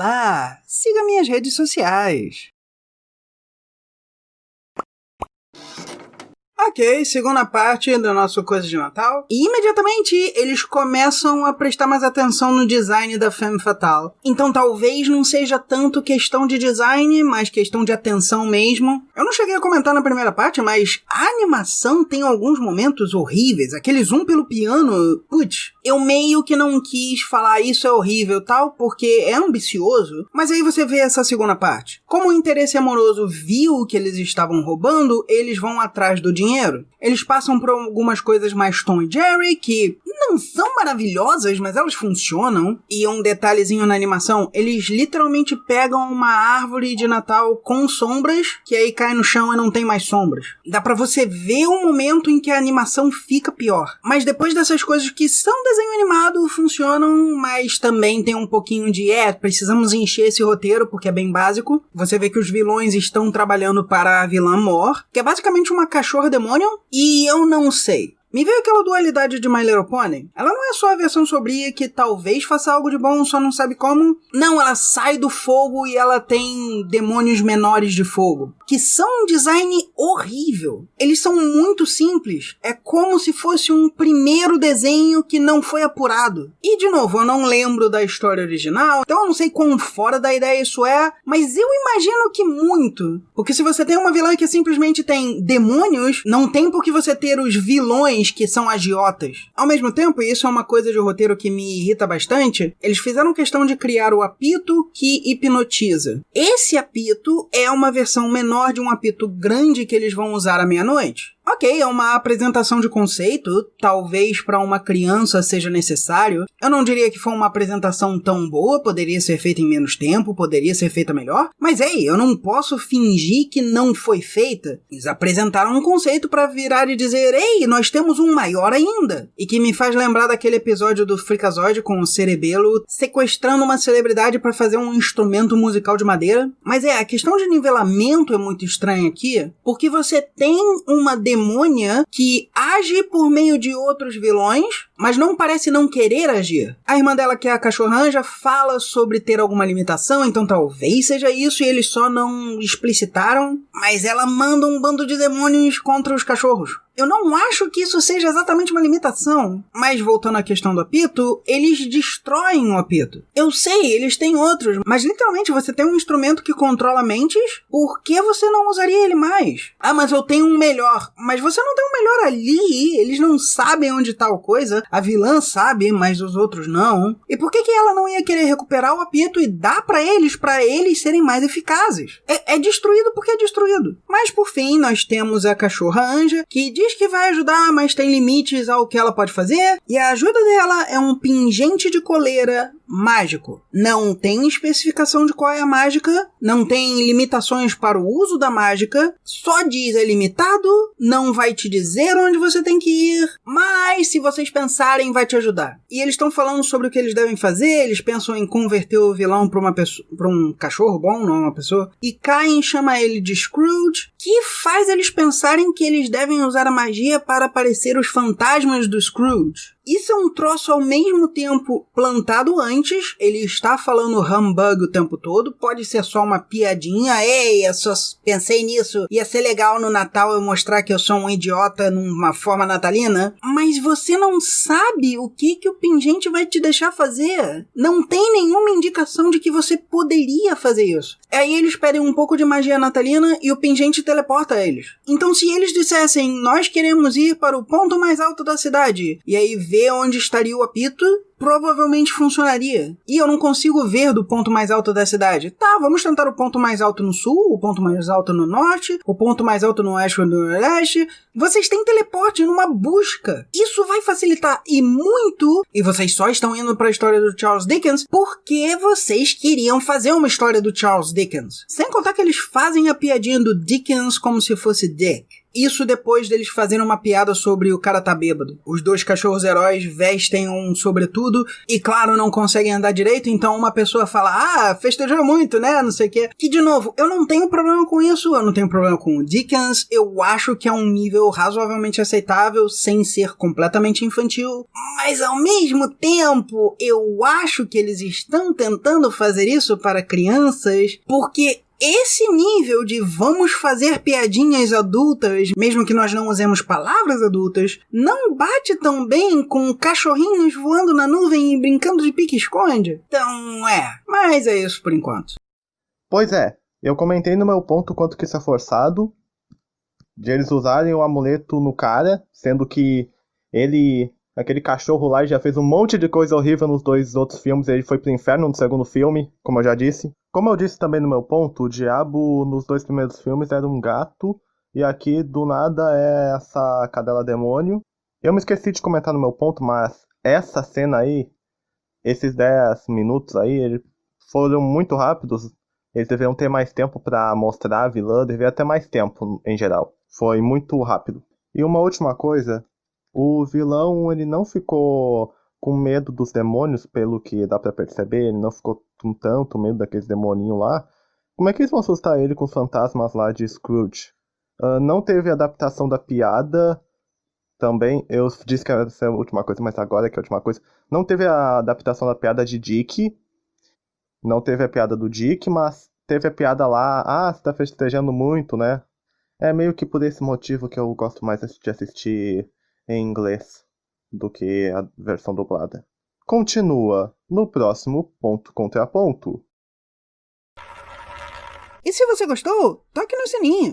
Olá, siga minhas redes sociais. Ok, segunda parte do nosso Coisa de Natal. E imediatamente eles começam a prestar mais atenção no design da Femme Fatale. Então talvez não seja tanto questão de design, mas questão de atenção mesmo. Eu não cheguei a comentar na primeira parte, mas a animação tem alguns momentos horríveis. Aquele zoom pelo piano, putz, eu meio que não quis falar isso é horrível tal, porque é ambicioso. Mas aí você vê essa segunda parte. Como o interesse amoroso viu que eles estavam roubando, eles vão atrás do dinheiro. Eles passam por algumas coisas mais Tom e Jerry, que não são maravilhosas, mas elas funcionam. E um detalhezinho na animação, eles literalmente pegam uma árvore de Natal com sombras, que aí cai no chão e não tem mais sombras. Dá pra você ver o momento em que a animação fica pior. Mas depois dessas coisas que são desenho animado, funcionam, mas também tem um pouquinho de, precisamos encher esse roteiro, porque é bem básico. Você vê que os vilões estão trabalhando para a vilã Mor, que é basicamente uma cachorra demônio, e eu não sei. Me veio aquela dualidade de My Little Pony. Ela não é só a versão sombria que talvez faça algo de bom, só não sabe como. Não, ela sai do fogo e ela tem demônios menores de fogo, que são um design horrível. Eles são muito simples. É como se fosse um primeiro desenho que não foi apurado. E, de novo, eu não lembro da história original, então eu não sei quão fora da ideia isso é, mas eu imagino que muito. Porque se você tem uma vilã que simplesmente tem demônios, não tem por que você ter os vilões que são agiotas. Ao mesmo tempo, e isso é uma coisa de roteiro que me irrita bastante, eles fizeram questão de criar o apito que hipnotiza. Esse apito é uma versão menor de um apito grande que eles vão usar à meia-noite. Ok, é uma apresentação de conceito, talvez para uma criança seja necessário. Eu não diria que foi uma apresentação tão boa, poderia ser feita em menos tempo, poderia ser feita melhor, mas eu não posso fingir que não foi feita. Eles apresentaram um conceito para virar e dizer, nós temos um maior ainda. E que me faz lembrar daquele episódio do Freakazoid com o Cerebelo sequestrando uma celebridade para fazer um instrumento musical de madeira. Mas a questão de nivelamento é muito estranha aqui, porque você tem uma demônia que age por meio de outros vilões, mas não parece não querer agir. A irmã dela, que é a cachorranja, fala sobre ter alguma limitação, então talvez seja isso e eles só não explicitaram, mas ela manda um bando de demônios contra os cachorros. Eu não acho que isso seja exatamente uma limitação. Mas voltando à questão do apito, eles destroem o apito. Eu sei, eles têm outros, mas literalmente você tem um instrumento que controla mentes, por que você não usaria ele mais? Mas eu tenho um melhor. Mas você não tem um melhor ali, eles não sabem onde tá a coisa. A vilã sabe, mas os outros não. E por que ela não ia querer recuperar o apito e dar pra eles serem mais eficazes? É destruído porque é destruído. Mas por fim, nós temos a cachorra anja, que diz que vai ajudar, mas tem limites ao que ela pode fazer, e a ajuda dela é um pingente de coleira mágico. Não tem especificação de qual é a mágica, não tem limitações para o uso da mágica, só diz é limitado, não vai te dizer onde você tem que ir, mas se vocês pensarem vai te ajudar. E eles estão falando sobre o que eles devem fazer, eles pensam em converter o vilão para um cachorro bom, não uma pessoa, e Cain chama ele de Scrooge, que faz eles pensarem que eles devem usar a magia para aparecer os fantasmas do Scrooge. Isso é um troço ao mesmo tempo plantado antes, ele está falando humbug o tempo todo, pode ser só uma piadinha, eu só pensei nisso, ia ser legal no Natal eu mostrar que eu sou um idiota numa forma natalina, mas você não sabe o que o pingente vai te deixar fazer. Não tem nenhuma indicação de que você poderia fazer isso. Aí eles pedem um pouco de magia natalina e o pingente teleporta eles. Então se eles dissessem, nós queremos ir para o ponto mais alto da cidade, e aí ver onde estaria o apito, provavelmente funcionaria. E eu não consigo ver do ponto mais alto da cidade. Tá, vamos tentar o ponto mais alto no sul, o ponto mais alto no norte, o ponto mais alto no oeste ou no nordeste. Vocês têm teleporte numa busca. Isso vai facilitar e muito. E vocês só estão indo para a história do Charles Dickens porque vocês queriam fazer uma história do Charles Dickens. Sem contar que eles fazem a piadinha do Dickens como se fosse Dick. Isso depois deles fazerem uma piada sobre o cara tá bêbado. Os dois cachorros heróis vestem um sobretudo e, claro, não conseguem andar direito, então uma pessoa fala, festejou muito, né, não sei o quê. Que, de novo, eu não tenho problema com isso, eu não tenho problema com o Dickens, eu acho que é um nível razoavelmente aceitável, sem ser completamente infantil, mas ao mesmo tempo, eu acho que eles estão tentando fazer isso para crianças, porque esse nível de vamos fazer piadinhas adultas, mesmo que nós não usemos palavras adultas, não bate tão bem com cachorrinhos voando na nuvem e brincando de pique-esconde. Então, mas é isso por enquanto. Pois é, eu comentei no meu ponto quanto que isso é forçado, de eles usarem o amuleto no cara, sendo que aquele cachorro lá, já fez um monte de coisa horrível nos 2 outros filmes, ele foi pro inferno no segundo filme, como eu já disse. Como eu disse também no meu ponto, o diabo nos 2 primeiros filmes era um gato, e aqui do nada é essa cadela demônio. Eu me esqueci de comentar no meu ponto, mas essa cena aí, esses 10 minutos aí, eles foram muito rápidos. Eles deveriam ter mais tempo pra mostrar a vilã, deveria ter mais tempo em geral. Foi muito rápido. E uma última coisa, o vilão, ele não ficou com medo dos demônios, pelo que dá pra perceber, ele não ficou com tanto medo daqueles demoninhos lá. Como é que eles vão assustar ele com os fantasmas lá de Scrooge? Não teve adaptação da piada, também, eu disse que essa é a última coisa, mas agora é que é a última coisa. Não teve a adaptação da piada de Dick, não teve a piada do Dick, mas teve a piada lá, você tá festejando muito, né? É meio que por esse motivo que eu gosto mais de assistir em inglês do que a versão dublada. Continua no próximo ponto contraponto. E se você gostou, toque no sininho.